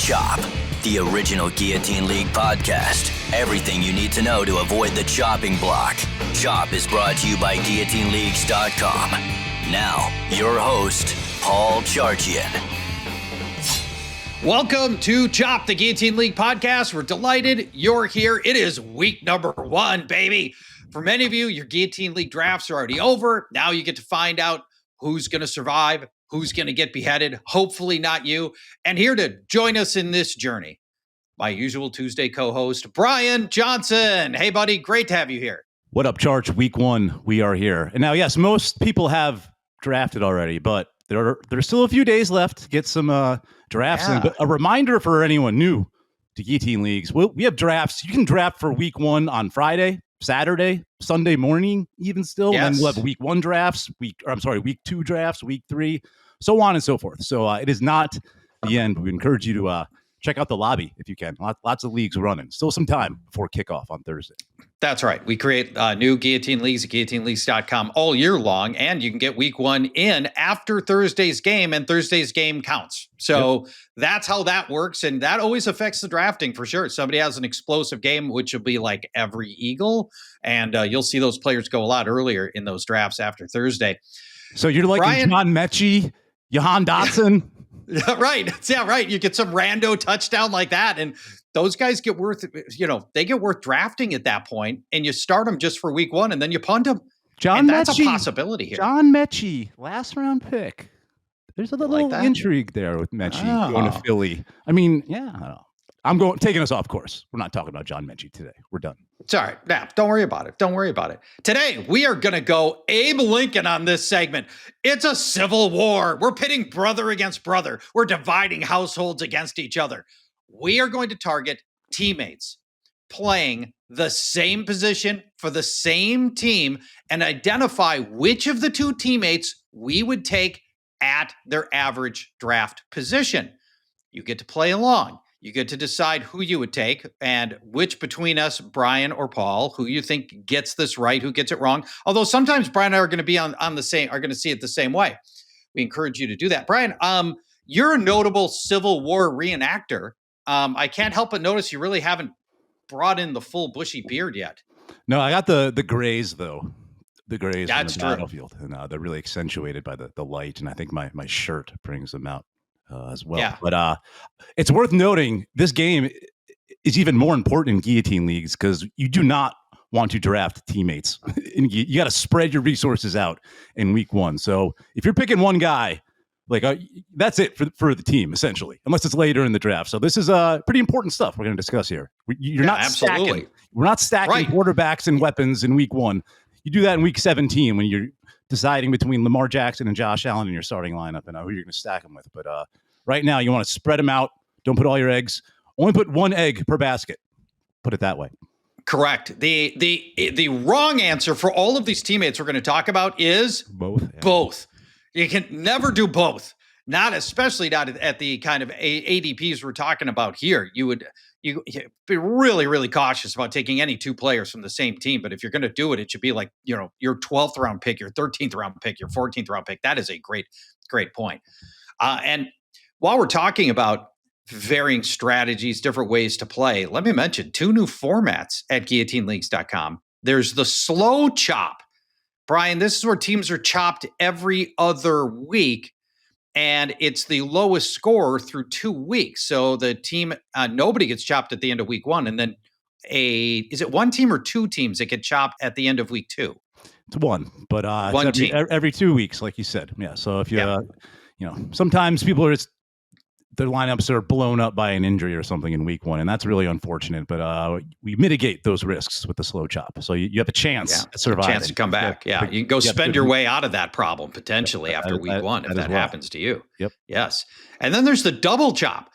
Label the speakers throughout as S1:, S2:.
S1: Chop, the original Guillotine League podcast. Everything you need to know to avoid the chopping block. Chop is brought to you by GuillotineLeagues.com. Now, your host, Paul Charchian.
S2: Welcome to Chop, the Guillotine League podcast. We're delighted you're here. It is week number 1, baby. For many of you, your Guillotine League drafts are already over. Now you get to find out who's going to survive, who's going to get beheaded, hopefully not you. And here to join us in this journey, my usual Tuesday co-host, Brian Johnson. Hey, buddy, great to have you here.
S3: What up, Charch? Week 1, we are here. And now, yes, most people have drafted already, but there's still a few days left to get some drafts in. But a reminder for anyone new to Guillotine Leagues, we have drafts. You can draft for week 1 on Friday, Saturday, Sunday morning, even still. Yes. And then we'll have week 1 drafts, week 2 drafts, week 3, so on and so forth. So it is not the end. We encourage you to check out the lobby if you can. Lots of leagues running. Still some time before kickoff on Thursday.
S2: That's right. We create new Guillotine Leagues at GuillotineLeagues.com all year long, and you can get week 1 in after Thursday's game, and Thursday's game counts. So That's how that works, and that always affects the drafting for sure. Somebody has an explosive game, which will be like every Eagle, and you'll see those players go a lot earlier in those drafts after Thursday.
S3: So you're like John Mechie, Jahan Dotson.
S2: Right. Yeah, right. You get some rando touchdown like that, and those guys get worth, they get worth drafting at that point, and you start them just for week 1, and then you punt them.
S3: That's
S2: a possibility here.
S3: John Mechie, last round pick. There's a little intrigue there with Mechie going to Philly. I mean, I don't know. I'm taking us off course. We're not talking about John Mechie today. We're done.
S2: It's all right. Nah, don't worry about it. Don't worry about it. Today, we are going to go Abe Lincoln on this segment. It's a civil war. We're pitting brother against brother. We're dividing households against each other. We are going to target teammates playing the same position for the same team and identify which of the two teammates we would take at their average draft position. You get to play along. You get to decide who you would take and which between us, Brian or Paul, who you think gets this right, who gets it wrong. Although sometimes Brian and I are going to be are going to see it the same way. We encourage you to do that. Brian, you're a notable Civil War reenactor. I can't help but notice you really haven't brought in the full bushy beard yet.
S3: No, I got the grays though. The grays on the battlefield, and they're really accentuated by the light. And I think my shirt brings them out as well. Yeah. But it's worth noting this game is even more important in Guillotine Leagues because you do not want to draft teammates. You got to spread your resources out in week 1. So if you're picking one guy, that's it for the team, essentially, unless it's later in the draft. So this is pretty important stuff we're going to discuss here. You're not stacking. We're not stacking quarterbacks and weapons in week 1. You do that in week 17 when you're deciding between Lamar Jackson and Josh Allen in your starting lineup and who you're going to stack them with. But right now, you want to spread them out. Don't put all your eggs. Only put 1 egg per basket. Put it that way.
S2: Correct. The wrong answer for all of these teammates we're going to talk about is both. Yeah. Both. You can never do both. Especially not at the kind of ADPs we're talking about here. You'd be really, really cautious about taking any 2 players from the same team. But if you're going to do it, it should be like, your 12th round pick, your 13th round pick, your 14th round pick. That is a great, great point. And while we're talking about varying strategies, different ways to play, let me mention 2 new formats at GuillotineLeagues.com. There's the slow chop. Brian, this is where teams are chopped every other week, and it's the lowest score through 2 weeks. So the team, nobody gets chopped at the end of week 1, and then is it 1 team or 2 teams that get chopped at the end of week 2?
S3: It's 1, but every 2 weeks, like you said. Yeah. So if you, sometimes people are their lineups are blown up by an injury or something in week 1, and that's really unfortunate. But we mitigate those risks with the slow chop, so you have a chance to survive.
S2: Chance to come back. Yeah, you can go spend your way out of that problem potentially after week 1 if that happens to you.
S3: Yep.
S2: Yes, and then there's the double chop.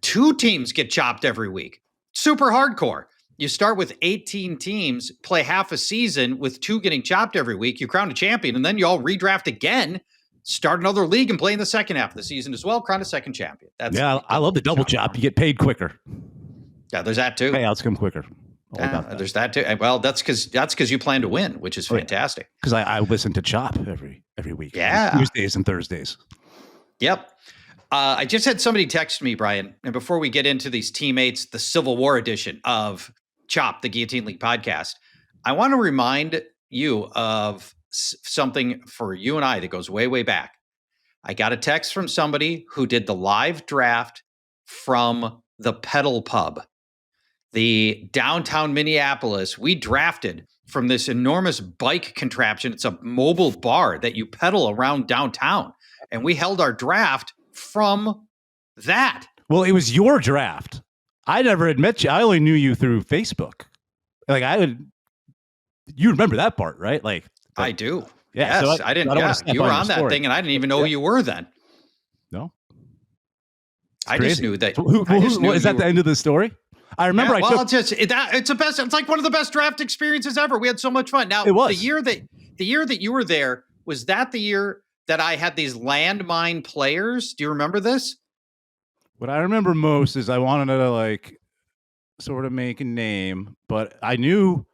S2: 2 teams get chopped every week. Super hardcore. You start with 18 teams, play half a season with 2 getting chopped every week. You crown a champion, and then you all redraft again. Start another league and play in the second half of the season as well. Crown a second champion.
S3: I love the double chop. You get paid quicker.
S2: Yeah, there's that too.
S3: Payouts come quicker.
S2: There's that too. Well, that's because you plan to win, which is fantastic.
S3: Because I listen to Chop every week.
S2: Yeah,
S3: Tuesdays and Thursdays.
S2: Yep. I just had somebody text me, Brian, and before we get into these teammates, the Civil War edition of Chop, the Guillotine League podcast, I want to remind you of something for you and I that goes way, way back. I got a text from somebody who did the live draft from the Pedal Pub, the downtown Minneapolis. We drafted from this enormous bike contraption. It's a mobile bar that you pedal around downtown. And we held our draft from that.
S3: Well, it was your draft. I never had met you. I only knew you through Facebook. Like you remember that part, right? Like
S2: I do.
S3: Yeah.
S2: Yes,
S3: So
S2: I didn't. You were on that thing, and I didn't even know who you were then.
S3: No.
S2: I just knew that.
S3: Is that the end of the story? I remember.
S2: Yeah, it's the best. It's like one of the best draft experiences ever. We had so much fun. Now, the year that you were there, was that the year that I had these landmine players? Do you remember this?
S3: What I remember most is I wanted to like sort of make a name, but I knew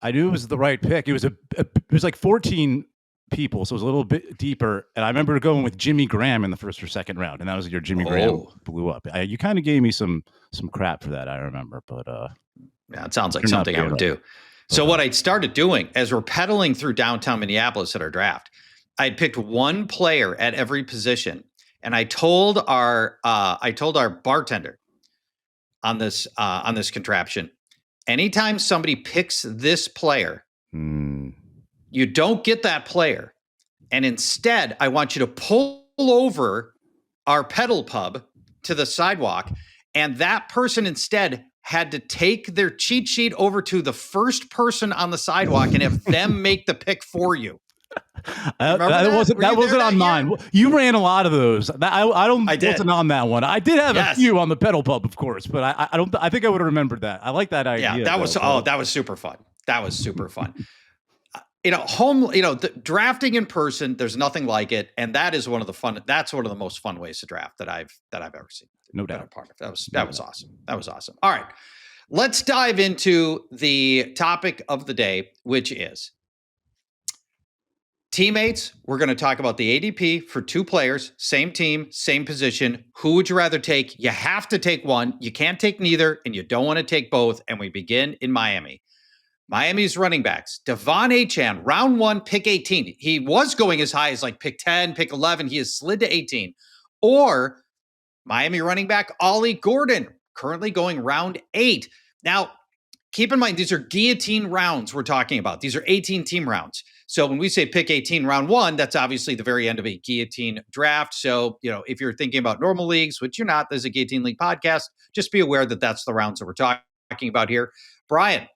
S3: it was the right pick. It was like 14 people, so it was a little bit deeper. And I remember going with Jimmy Graham in the first or second round, and that was your Jimmy Graham blew up. You kind of gave me some crap for that, I remember. But
S2: yeah, it sounds like something I would do. So what I started doing as we're pedaling through downtown Minneapolis at our draft, I had picked one player at every position, and I told our bartender on this contraption, anytime somebody picks this player, you don't get that player, and instead I want you to pull over our pedal pub to the sidewalk, and that person instead had to take their cheat sheet over to the first person on the sidewalk and have them make the pick for you.
S3: That wasn't on mine. You ran a lot of those. I wasn't on that one. I did have a few on the pedal pub, of course, but I think I would have remembered that. I like that idea.
S2: Yeah, that was super fun. That was super fun. Drafting in person, there's nothing like it, and that's one of the most fun ways to draft that I've ever seen.
S3: No doubt.
S2: A part of. That was awesome. That was awesome. All right, let's dive into the topic of the day, which is teammates. We're going to talk about the ADP for two players, same team, same position. Who would you rather take? You have to take one. You can't take neither, and you don't want to take both. And we begin in Miami. Miami's running backs, Devon Achane, round 1, pick 18. He was going as high as like pick 10, pick 11. He has slid to 18. Or Miami running back Ollie Gordon, currently going round 8. Now, keep in mind, these are guillotine rounds we're talking about. These are 18-team rounds. So when we say pick 18 round 1, that's obviously the very end of a guillotine draft. So, if you're thinking about normal leagues, which you're not, there's a Guillotine League podcast, just be aware that that's the rounds that we're talking about here. Brian,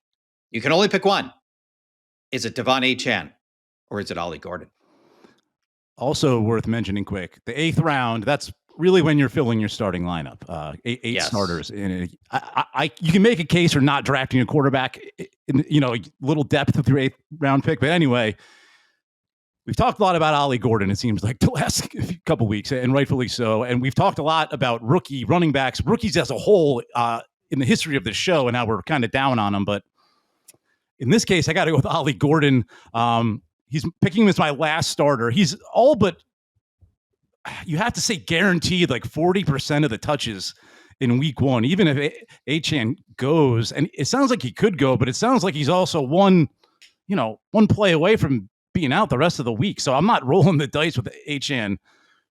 S2: you can only pick one. Is it Devon Achane or is it Ollie Gordon?
S3: Also worth mentioning quick, the 8th round, that's really when you're filling your starting lineup. Eight starters. You can make a case for not drafting a quarterback in, a little depth with your 8th round pick. But anyway, we've talked a lot about Ollie Gordon, it seems like, the last couple weeks, and rightfully so. And we've talked a lot about rookie running backs, rookies as a whole in the history of the show, and how we're kind of down on them. But in this case, I got to go with Ollie Gordon. He's picking him as my last starter. He's all but, you have to say, guaranteed like 40% of the touches in week 1, even if Achane goes. And it sounds like he could go, but it sounds like he's also one play away from being out the rest of the week. So I'm not rolling the dice with Achane,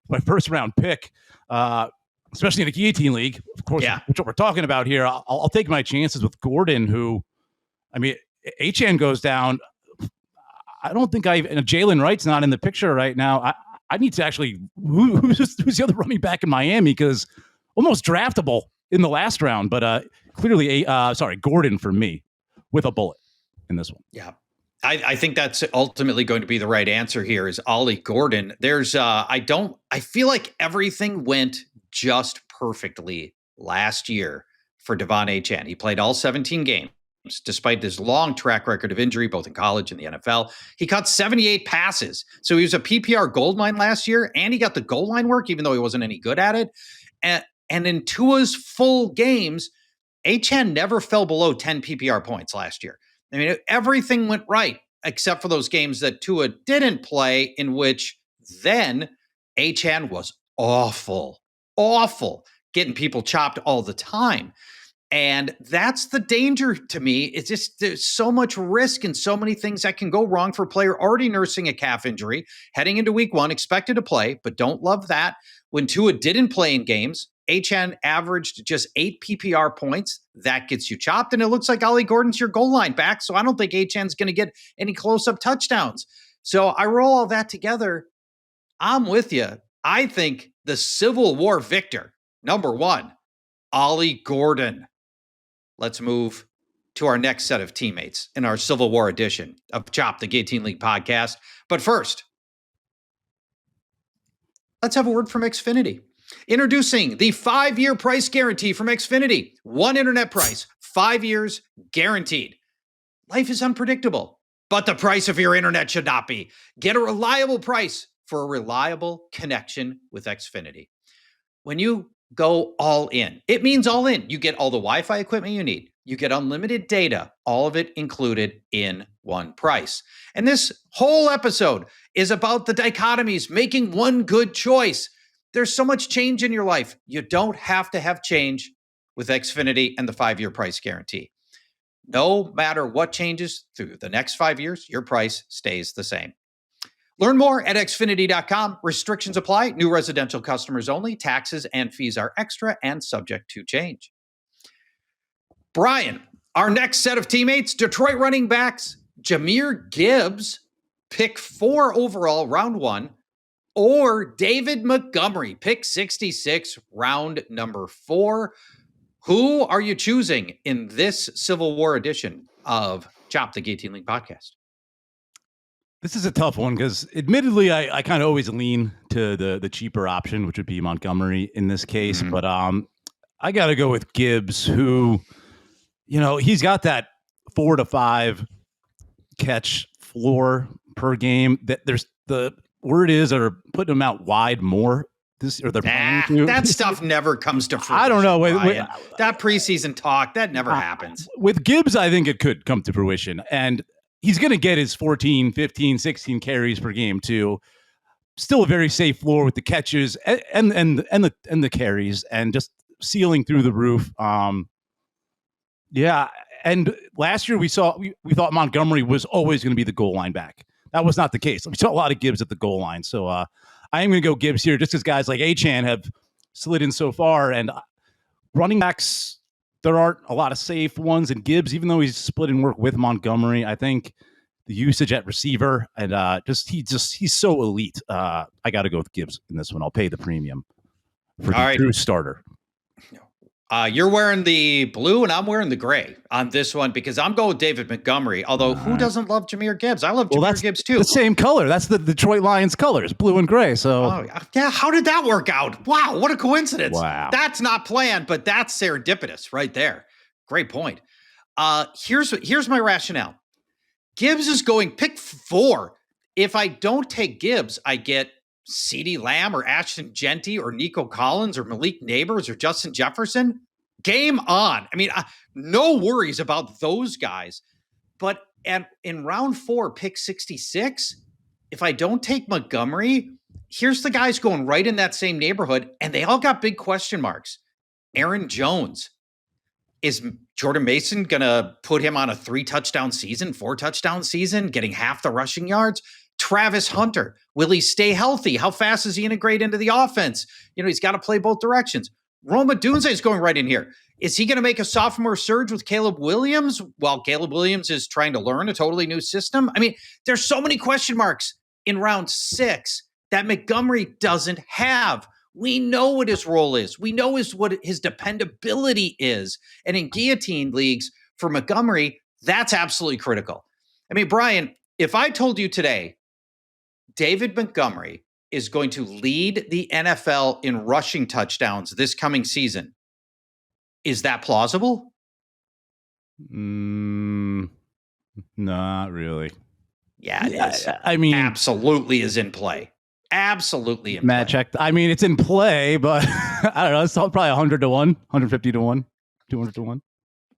S3: my first round pick, especially in a Guillotine League, of course, which what we're talking about here. I'll take my chances with Gordon, who, Achane goes down. I don't think Jalen Wright's not in the picture right now. I need to actually, who's the other running back in Miami? Because almost draftable in the last round, but clearly, Gordon for me with a bullet in this one.
S2: Yeah. I think that's ultimately going to be the right answer here is Ollie Gordon. There's, I feel like everything went just perfectly last year for Devon Achane. He played all 17 games. Despite this long track record of injury, both in college and the NFL, he caught 78 passes. So he was a PPR goldmine last year, and he got the goal line work, even though he wasn't any good at it. And in Tua's full games, Achane never fell below 10 PPR points last year. Everything went right, except for those games that Tua didn't play, in which then Achane was awful, getting people chopped all the time. And that's the danger to me. It's just there's so much risk and so many things that can go wrong for a player already nursing a calf injury, heading into week one, expected to play, but don't love that. When Tua didn't play in games, Achane averaged just 8 PPR points. That gets you chopped. And it looks like Ollie Gordon's your goal line back. So I don't think Achane's going to get any close-up touchdowns. So I roll all that together. I'm with you. I think the Civil War victor, number one, Ollie Gordon. Let's move to our next set of teammates in our Civil War edition of Chop, the Guillotine League podcast. But first, let's have a word from Xfinity. Introducing the 5-year price guarantee from Xfinity. One internet price, 5 years guaranteed. Life is unpredictable, but the price of your internet should not be. Get a reliable price for a reliable connection with Xfinity. When you go all in, it means all in. You get all the Wi-Fi equipment you need. You get unlimited data, all of it included in one price. And this whole episode is about the dichotomies, making one good choice. There's so much change in your life. You don't have to have change with Xfinity and the 5-year price guarantee. No matter what changes through the next 5 years, your price stays the same. Learn more at Xfinity.com. Restrictions apply. New residential customers only. Taxes and fees are extra and subject to change. Brian, our next set of teammates, Detroit running backs, Jahmyr Gibbs, pick 4 overall, round 1, or David Montgomery, pick 66, round number 4. Who are you choosing in this Civil War edition of Chop, the Guillotine League podcast?
S3: This is a tough one because admittedly, I kind of always lean to the cheaper option, which would be Montgomery in this case. Mm-hmm. But I got to go with Gibbs, who, he's got that 4 to 5 catch floor per game. That there's the word is they're putting him out wide more.
S2: That stuff never comes to fruition.
S3: I don't know.
S2: That preseason talk, that never happens.
S3: With Gibbs, I think it could come to fruition. And he's going to get his 14, 15, 16 carries per game too. Still a very safe floor with the catches and the carries and just ceiling through the roof. Yeah. And last year we thought Montgomery was always going to be the goal line back. That was not the case. We saw a lot of Gibbs at the goal line. So I am going to go Gibbs here just because guys like Achane have slid in so far, and running backs, there aren't a lot of safe ones. And Gibbs, even though he's split in work with Montgomery, I think the usage at receiver and he's so elite. I got to go with Gibbs in this one. I'll pay the premium for the true starter.
S2: You're wearing the blue and I'm wearing the gray on this one because I'm going with David Montgomery. Although who doesn't love Jahmyr Gibbs? I love Jahmyr Gibbs too.
S3: The same color. That's the Detroit Lions colors, blue and gray. So
S2: yeah, how did that work out? Wow, what a coincidence.
S3: Wow.
S2: That's not planned, but that's serendipitous right there. Great point. Here's my rationale. Gibbs is going pick 4. If I don't take Gibbs, I get CeeDee Lamb or Ashton Genty or Nico Collins or Malik Neighbors or Justin Jefferson. Game on. I mean, no worries about those guys. But in round 4, pick 66, if I don't take Montgomery, here's the guys going right in that same neighborhood, and they all got big question marks. Aaron Jones. Is Jordan Mason going to put him on a 3-touchdown season, 4-touchdown season, getting half the rushing yards? Travis Hunter, will he stay healthy? How fast does he integrate into the offense? He's got to play both directions. Roma Dunze is going right in here. Is he going to make a sophomore surge with Caleb Williams while Caleb Williams is trying to learn a totally new system? I mean, there's so many question marks in round 6 that Montgomery doesn't have. We know what his role is. We know what his dependability is. And in guillotine leagues for Montgomery, that's absolutely critical. I mean, Brian, if I told you today, David Montgomery is going to lead the NFL in rushing touchdowns this coming season, is that plausible?
S3: Not really.
S2: Yeah, it is.
S3: I mean,
S2: absolutely is in play. Absolutely in
S3: Matt
S2: play.
S3: Checked. I mean, it's in play, but I don't know. It's probably 100 to 1, 150 to 1, 200 to 1.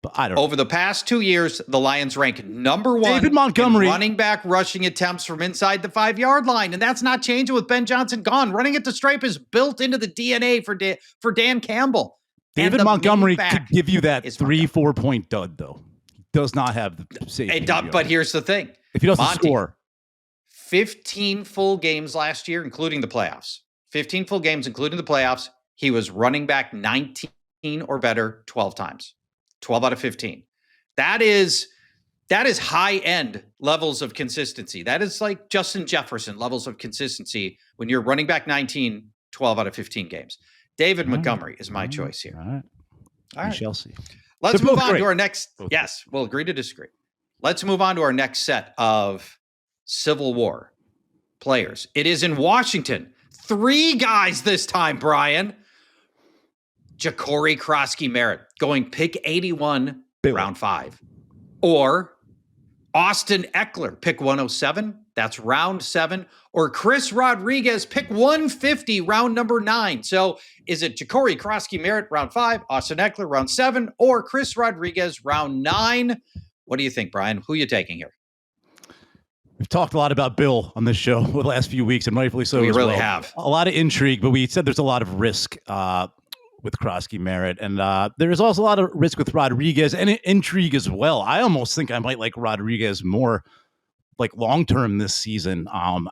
S3: But I don't know.
S2: Over the past 2 years, the Lions rank number one
S3: David Montgomery
S2: in running back rushing attempts from inside the 5-yard line. And that's not changing with Ben Johnson gone. Running at the stripe is built into the DNA for Dan Campbell.
S3: David Montgomery could give you that 3-4 point dud, though. He does not have the safety.
S2: But here's the thing.
S3: If he doesn't score.
S2: 15 full games last year, including the playoffs. 15 full games, including the playoffs. He was running back 19 or better 12 times. 12 out of 15. That is high-end levels of consistency. That is like Justin Jefferson levels of consistency when you're running back 19, 12 out of 15 games. David Montgomery is my choice here.
S3: All right. We shall see.
S2: Let's move on to our next. Yes, we'll agree to disagree. Let's move on to our next set of Civil War players. It is in Washington. 3 guys this time, Brian. Ja'Cory Krosky-Merritt going pick 81, round 5. Or Austin Eckler, pick 107. That's round 7. Or Chris Rodriguez, pick 150, round number 9. So is it Ja'Cory Krosky-Merritt, round 5, Austin Eckler, round 7, or Chris Rodriguez, round 9? What do you think, Brian? Who are you taking here?
S3: We've talked a lot about Bill on this show the last few weeks, and rightfully so.
S2: We really have.
S3: A lot of intrigue, but we said there's a lot of risk with Krosky-Merritt, and there is also a lot of risk with Rodriguez and intrigue as well. I almost think I might like Rodriguez more like long-term this season,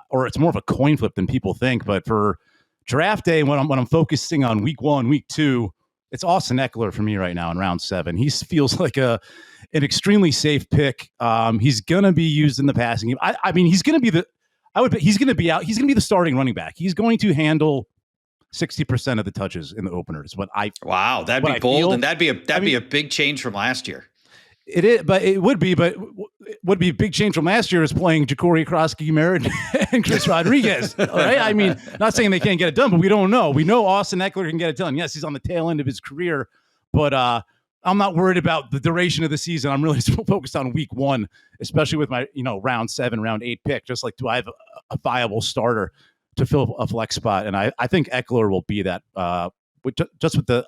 S3: or it's more of a coin flip than people think. But for draft day, when I'm focusing on week 1, week 2, it's Austin Eckler for me right now in round 7. He feels like an extremely safe pick. He's going to be used in the passing game. I mean, he's going to be he's going to be out. He's going to be the starting running back. He's going to handle 60% of the touches in the opener is what I.
S2: Wow, that'd be bold, and that'd be a big change from last year.
S3: It is, but it would be. But would be a big change from last year is playing Ja'Cory Krosky-Merritt and Chris Rodriguez. All right, I mean, not saying they can't get it done, but we don't know. We know Austin Eckler can get it done. Yes, he's on the tail end of his career, but I'm not worried about the duration of the season. I'm really focused on week 1, especially with my round 7, round 8 pick. Just like, do I have a viable starter to fill a flex spot? And I think Eckler will be that.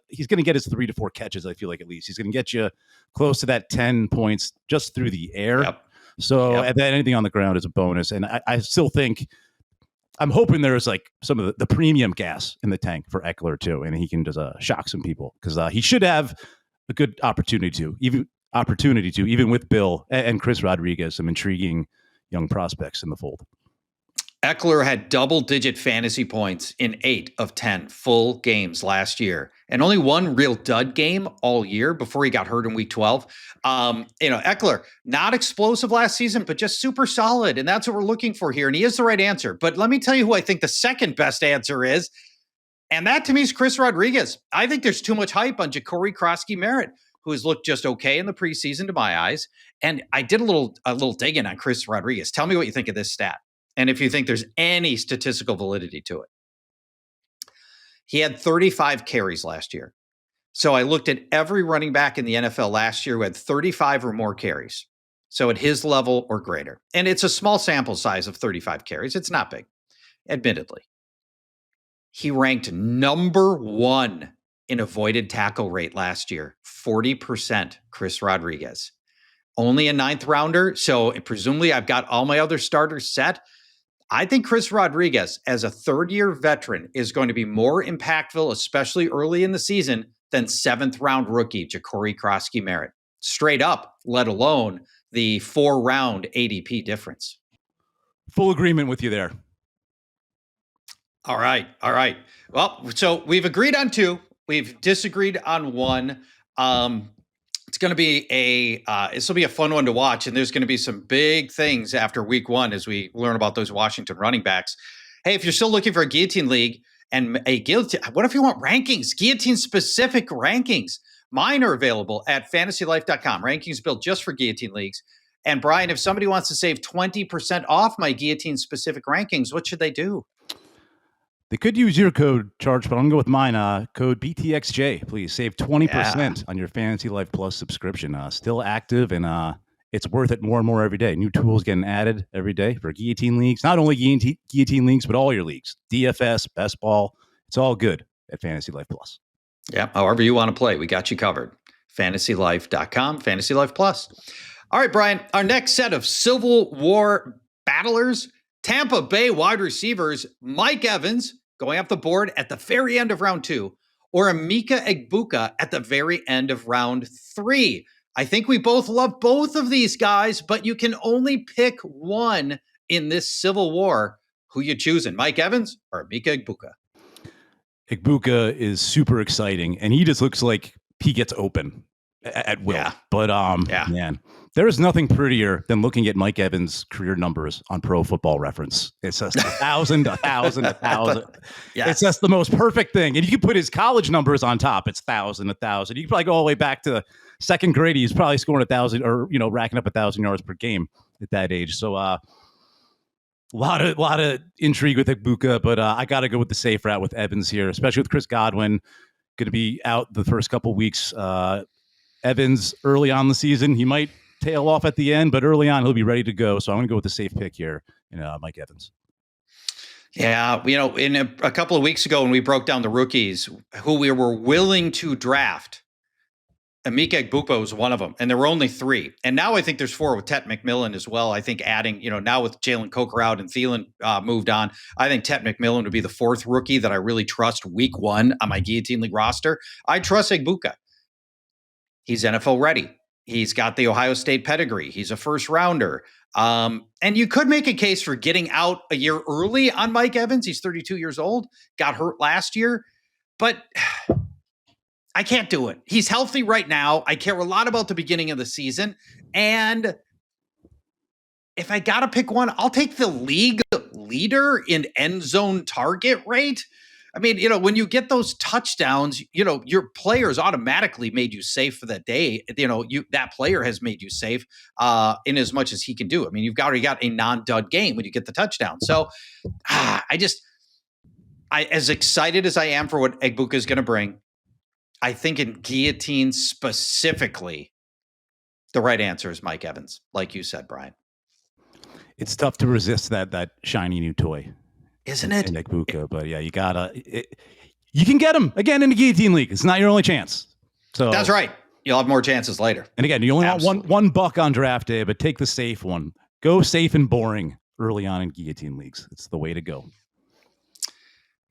S3: He's going to get his 3 to 4 catches. I feel like at least he's going to get you close to that 10 points just through the air.
S2: Yep.
S3: So and then anything on the ground is a bonus. And I still think I'm hoping there's like some of the premium gas in the tank for Eckler too, and he can just shock some people because he should have a good opportunity to even with Bill and Chris Rodriguez, some intriguing young prospects in the fold.
S2: Eckler had double-digit fantasy points in 8 of 10 full games last year, and only one real dud game all year before he got hurt in week 12. Eckler, not explosive last season, but just super solid, and that's what we're looking for here, and he is the right answer. But let me tell you who I think the second best answer is, and that to me is Chris Rodriguez. I think there's too much hype on Ja'Cory Krosky-Merritt, who has looked just okay in the preseason to my eyes, and I did a little digging on Chris Rodriguez. Tell me what you think of this stat. And if you think there's any statistical validity to it. He had 35 carries last year. So I looked at every running back in the NFL last year who had 35 or more carries. So at his level or greater. And it's a small sample size of 35 carries. It's not big, admittedly. He ranked number 1 in avoided tackle rate last year, 40%, Chris Rodriguez. Only a 9th rounder. So presumably I've got all my other starters set. I think Chris Rodriguez, as a 3rd-year veteran, is going to be more impactful, especially early in the season, than 7th-round rookie Ja'Cory Krosky-Merritt. Straight up, let alone the 4-round ADP difference.
S3: Full agreement with you there.
S2: All right. Well, so we've agreed on 2. We've disagreed on 1. It's going to be this will be a fun one to watch, and there's going to be some big things after week 1 as we learn about those Washington running backs. Hey, if you're still looking for a Guillotine League and what if you want rankings, Guillotine specific rankings? Mine are available at fantasylife.com. Rankings built just for Guillotine Leagues. And Brian, if somebody wants to save 20% off my Guillotine specific rankings, what should they do?
S3: They could use your code, Charge, but I'm going to go with mine. Code BTXJ, please. Save 20% on your Fantasy Life Plus subscription. Still active, and it's worth it more and more every day. New tools getting added every day for Guillotine Leagues. Not only Guillotine Leagues, but all your leagues. DFS, Best Ball. It's all good at Fantasy Life Plus.
S2: Yeah, however you want to play, we got you covered. FantasyLife.com, Fantasy Life Plus. All right, Brian, our next set of Civil War battlers, Tampa Bay wide receivers, Mike Evans going up the board at the very end of round 2, or Emeka Egbuka at the very end of round 3. I think we both love both of these guys, but you can only pick one in this Civil War. Who you choosing, Mike Evans or Emeka Egbuka?
S3: Egbuka is super exciting, and he just looks like he gets open at will. Yeah. But man, there is nothing prettier than looking at Mike Evans' career numbers on Pro Football Reference. It's just 1,000, 1,000, 1,000. Yes. It's just the most perfect thing. And you can put his college numbers on top. It's 1,000, 1,000. You can probably go all the way back to second grade. He's probably scoring 1,000 or racking up 1,000 yards per game at that age. So a lot of intrigue with Egbuka, but I got to go with the safe route with Evans here, especially with Chris Godwin going to be out the first couple weeks. Evans early on in the season, he might tail off at the end, but early on he'll be ready to go. So I'm going to go with the safe pick here, Mike Evans.
S2: Yeah, in a couple of weeks ago when we broke down the rookies who we were willing to draft, Emeka Egbuka was one of them, and there were only 3. And now I think there's 4 with Tet McMillan as well. I think adding, now with Jalen Coker out and Thielen moved on, I think Tet McMillan would be the 4th rookie that I really trust week 1 on my Guillotine League roster. I trust Egbuka. He's NFL ready. He's got the Ohio State pedigree. He's a first rounder. And you could make a case for getting out a year early on Mike Evans. He's 32 years old, got hurt last year, but I can't do it. He's healthy right now. I care a lot about the beginning of the season. And if I got to pick one, I'll take the league leader in end zone target rate. I mean, when you get those touchdowns, your players automatically made you safe for that day. That player has made you safe in as much as he can do. I mean, you've already got a non-dud game when you get the touchdown. So as excited as I am for what Egbuka is going to bring, I think in guillotine specifically, the right answer is Mike Evans, like you said, Brian.
S3: It's tough to resist that shiny new toy.
S2: Isn't it?
S3: In Egbuka, but yeah, you can get him again in the Guillotine League. It's not your only chance. So
S2: that's right. You'll have more chances later.
S3: And again, you only want one buck on draft day, but take the safe one. Go safe and boring early on in Guillotine Leagues. It's the way to go.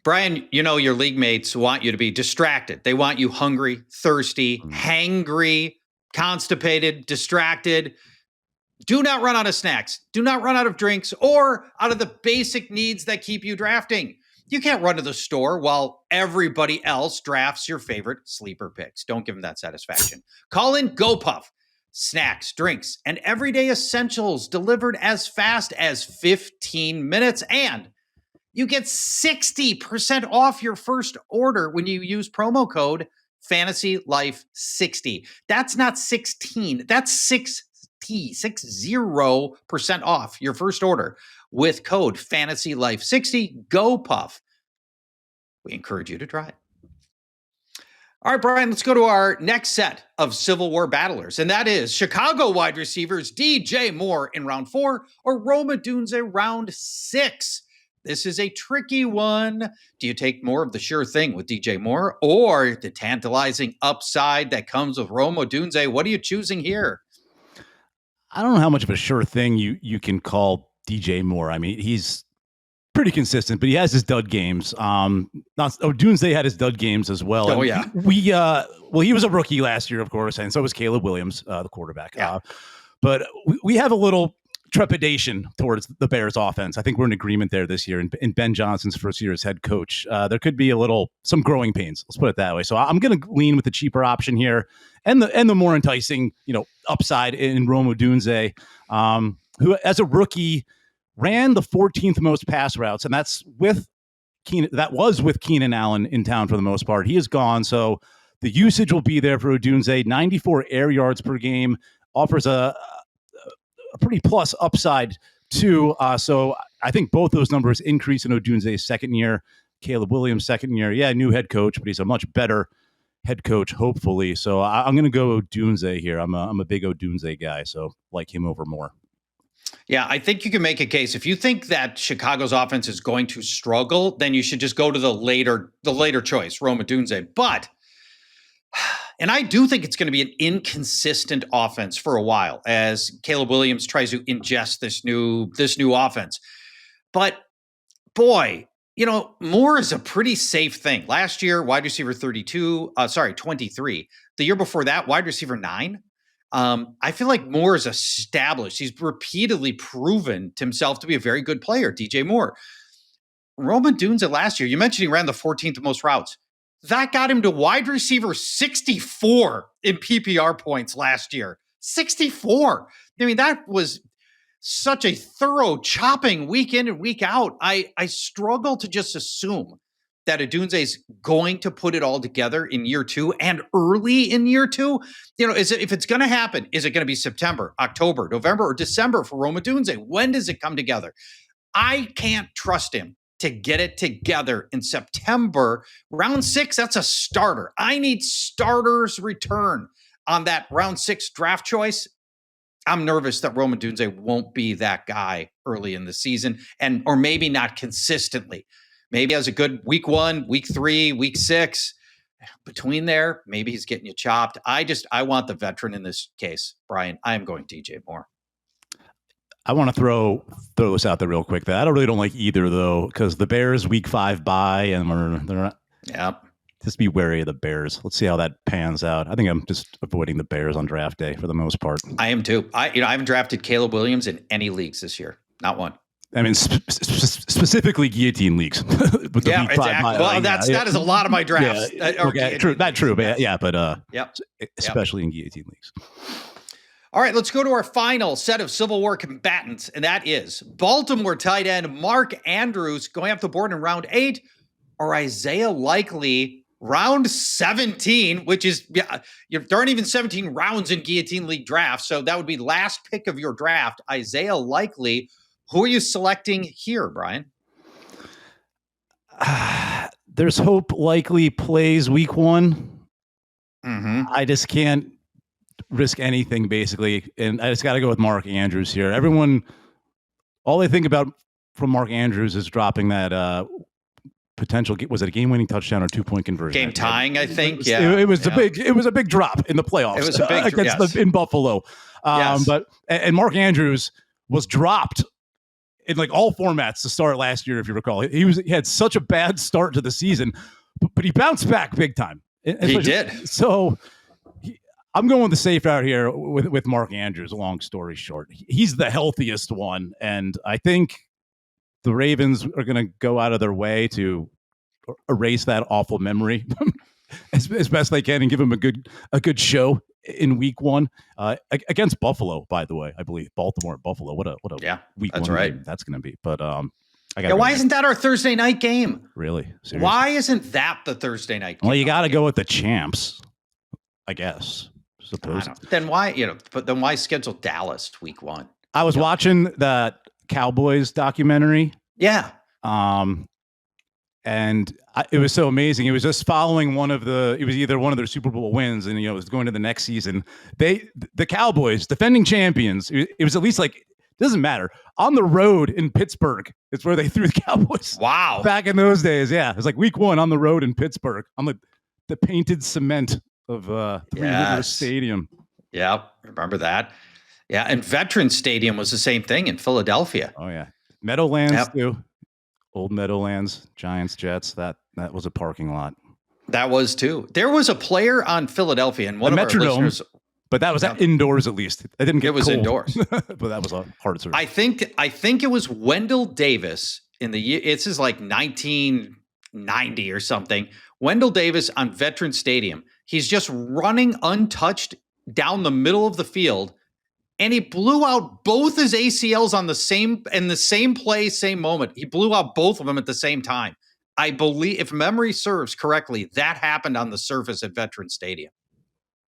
S2: Brian, your league mates want you to be distracted. They want you hungry, thirsty, hangry, constipated, distracted. Do not run out of snacks. Do not run out of drinks or out of the basic needs that keep you drafting. You can't run to the store while everybody else drafts your favorite sleeper picks. Don't give them that satisfaction. Call in GoPuff. Snacks, drinks, and everyday essentials delivered as fast as 15 minutes. And you get 60% off your first order when you use promo code FantasyLife60. That's not 16. That's 60% off your first order with code FantasyLife60. Go Puff. We encourage you to try it. All right, Brian, let's go to our next set of Civil War battlers, and that is Chicago wide receivers DJ Moore in round 4 or Rome Odunze round 6. This is a tricky one. Do you take more of the sure thing with DJ Moore or the tantalizing upside that comes with Rome Odunze? What are you choosing here?
S3: I don't know how much of a sure thing you can call DJ Moore. I mean, he's pretty consistent, but he has his dud games. Odunze had his dud games as well.
S2: Oh, yeah.
S3: He was a rookie last year, of course, and so was Caleb Williams, the quarterback. Yeah. But we have a little trepidation towards the Bears offense. I think we're in agreement there this year. In Ben Johnson's first year as head coach, there could be some growing pains. Let's put it that way. So I'm going to lean with the cheaper option here and the more enticing, upside in Rome Odunze, who as a rookie ran the 14th most pass routes. And that was with Keenan Allen in town for the most part. He is gone. So the usage will be there for Odunze. 94 air yards per game, offers a pretty plus upside too. So I think both those numbers increase in Odunze's second year. Caleb Williams' second year. Yeah, new head coach, but he's a much better head coach, hopefully. So I'm going to go Odunze here. I'm a big Odunze guy, so like him over Moore.
S2: Yeah, I think you can make a case. If you think that Chicago's offense is going to struggle, then you should just go to the later choice, Rome Odunze. But And I do think it's going to be an inconsistent offense for a while as Caleb Williams tries to ingest this new offense. But boy, Moore is a pretty safe thing. Last year, wide receiver 23. The year before that, wide receiver 9. I feel like Moore is established. He's repeatedly proven to himself to be a very good player, DJ Moore. Rome Odunze last year, you mentioned he ran the 14th most routes. That got him to wide receiver 64 in PPR points last year. 64. I mean, that was such a thorough chopping week in and week out. I struggle to just assume that Odunze is going to put it all together in year 2 and early in year 2. If it's going to happen, is it going to be September, October, November, or December for Rome Odunze? When does it come together? I can't trust him to get it together in September. Round 6, that's a starter. I need starters return on that round 6 draft choice. I'm nervous that Rome Odunze won't be that guy early in the season, or maybe not consistently. Maybe has a good week 1, week 3, week 6. Between there, maybe he's getting you chopped. I want the veteran in this case, Brian. I am going DJ Moore.
S3: I want to throw this out there real quick. That I don't like either, though, because the Bears week 5 bye, and they're not.
S2: Yeah.
S3: Just be wary of the Bears. Let's see how that pans out. I think I'm just avoiding the Bears on draft day for the most part.
S2: I am too. I haven't drafted Caleb Williams in any leagues this year. Not one.
S3: I mean, specifically guillotine leagues. With the
S2: week 5 bye. Well, that is a lot of my drafts.
S3: Yeah, true. Not true, but especially in guillotine leagues.
S2: All right, let's go to our final set of Civil War combatants, and that is Baltimore tight end Mark Andrews going up the board in round 8, or Isaiah Likely round 17, which is, there aren't even 17 rounds in Guillotine League drafts, so that would be last pick of your draft, Isaiah Likely. Who are you selecting here, Brian?
S3: There's hope Likely plays week 1.
S2: Mm-hmm.
S3: I just can't risk anything, basically, and I just got to go with Mark Andrews here. All they think about from Mark Andrews is dropping that potential. Was it a game-winning touchdown or 2-point conversion?
S2: Game tying, I think.
S3: It was a big drop in the playoffs.
S2: It was a big
S3: against in Buffalo.
S2: Yes.
S3: But Mark Andrews was dropped in like all formats to start last year, if you recall. He had such a bad start to the season, but he bounced back big time.
S2: He did.
S3: So. I'm going with the safe out here with Mark Andrews. Long story short, he's the healthiest one, and I think the Ravens are going to go out of their way to erase that awful memory as best they can and give him a good show in week 1 against Buffalo. By the way, I believe Baltimore at Buffalo. What a week
S2: that's
S3: 1
S2: right.
S3: game that's going to be. But
S2: why isn't that our Thursday night game?
S3: Really? Seriously?
S2: Why isn't that the Thursday night game?
S3: Well, you got to go with the champs, I guess.
S2: Then why, but then why schedule Dallas week 1?
S3: I was watching that Cowboys documentary.
S2: Yeah.
S3: And it was so amazing. It was just following it was either one of their Super Bowl wins and, it was going to the next season. The Cowboys, defending champions, it was at least like, doesn't matter. On the road in Pittsburgh, it's where they threw the Cowboys.
S2: Wow.
S3: Back in those days. Yeah. It was like week 1 on the road in Pittsburgh on the painted cement of Three Rivers Stadium.
S2: Yeah, remember that. Yeah, and Veterans Stadium was the same thing in Philadelphia.
S3: Oh yeah, Meadowlands too. Old Meadowlands, Giants, Jets. That was a parking lot.
S2: That was too. There was a player on Philadelphia, and one of our listeners.
S3: But that was indoors at least. It didn't get
S2: It was
S3: cold.
S2: Indoors.
S3: But that was a hard surgery.
S2: I think it was Wendell Davis in the year. This is like 1990 or something. Wendell Davis on Veterans Stadium. He's just running untouched down the middle of the field, and he blew out both his ACLs in the same play, same moment. He blew out both of them at the same time. I believe, if memory serves correctly, that happened on the surface at Veterans Stadium.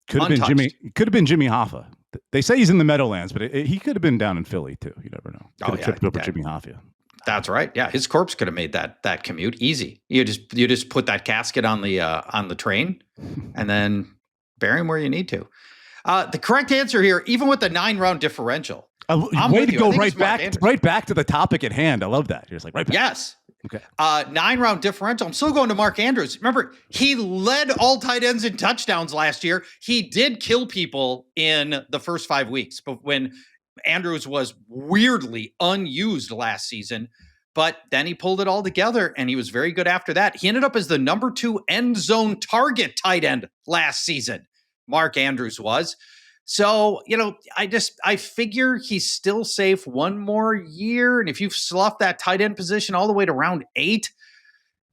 S3: Could have been Jimmy Hoffa. They say he's in the Meadowlands, but he could have been down in Philly too. You never know. Could have tripped over Jimmy Hoffa.
S2: That's right. Yeah, his corpse could have made that commute easy. You just put that casket on the train, and then bury him where you need to. The correct answer here, even with the 9-round differential,
S3: way to go right back to the topic at hand. I love that. You're just like right back.
S2: Yes,
S3: Okay.
S2: 9-round differential. I'm still going to Mark Andrews. Remember, he led all tight ends in touchdowns last year. He did kill people in the first 5 weeks, but when Andrews was weirdly unused last season, but then he pulled it all together and he was very good after that. He ended up as the number 2 end zone target tight end last season. Mark Andrews was. So, I figure he's still safe one more year. And if you've sloughed that tight end position all the way to round 8,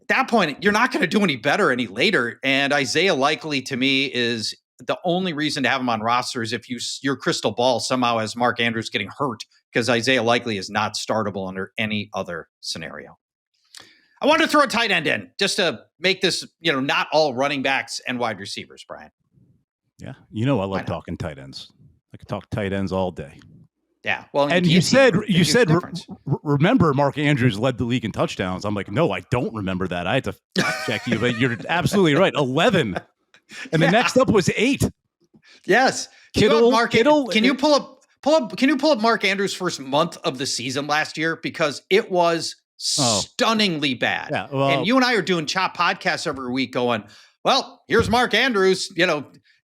S2: at that point, you're not going to do any better any later. And Isaiah Likely, to me, is the only reason to have him on roster is if your crystal ball somehow has Mark Andrews getting hurt, because Isaiah Likely is not startable under any other scenario. I wanted to throw a tight end in just to make this, not all running backs and wide receivers, Brian.
S3: Yeah. I love talking tight ends. I could talk tight ends all day.
S2: Yeah. Well,
S3: and you said, remember Mark Andrews led the league in touchdowns. I'm like, no, I don't remember that. I had to fact check you, but you're absolutely right. 11. And the next up was 8.
S2: Yes.
S3: Kittle.
S2: Can you pull up Mark Andrews' first month of the season last year? Because it was stunningly bad.
S3: Yeah, well,
S2: and you and I are doing Chop podcasts every week going, well, here's Mark Andrews,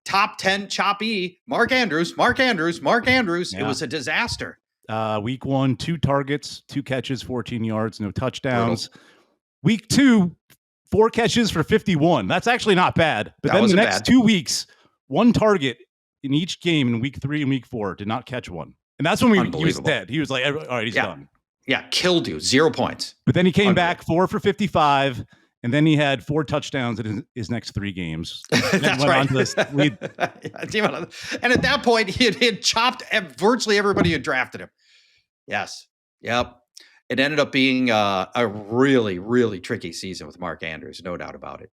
S2: top 10 choppy, Mark Andrews. Yeah. It was a disaster.
S3: Week 1, 2 targets, 2 catches, 14 yards, no touchdowns. Brutal. Week 2, 4 catches for 51. That's actually not bad. But then the next 2 weeks, 1 target in each game in week 3 and week 4, did not catch one. And that's when he was dead. He was like, all right, he's done.
S2: Yeah, killed you. 0 points.
S3: But then he came back 4 for 55. And then he had 4 touchdowns in his next 3 games.
S2: That's right. And at that point, he had chopped virtually everybody who drafted him. Yes. Yep. It ended up being a really, really tricky season with Mark Andrews. No doubt about it.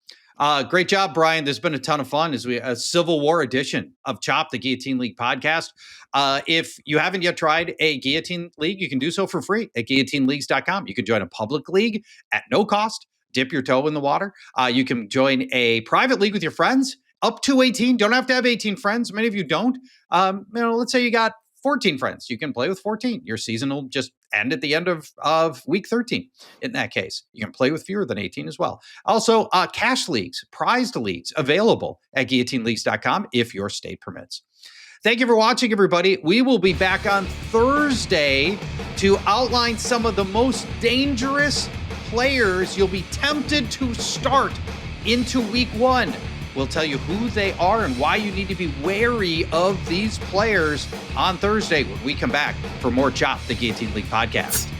S2: Great job, Brian. There's been a ton of fun as a Civil War edition of Chop, the Guillotine League podcast. If you haven't yet tried a Guillotine League, you can do so for free at guillotineleagues.com. You can join a public league at no cost. Dip your toe in the water. You can join a private league with your friends up to 18. Don't have to have 18 friends. Many of you don't. Let's say you got 14 friends. You can play with 14. Your season will just end at the end of week 13. In that case, you can play with fewer than 18 as well. Also, cash leagues, prized leagues available at guillotineleagues.com if your state permits. Thank you for watching, everybody. We will be back on Thursday to outline some of the most dangerous players you'll be tempted to start into week 1. We'll tell you who they are and why you need to be wary of these players on Thursday when we come back for more Chop, the Guillotine League podcast.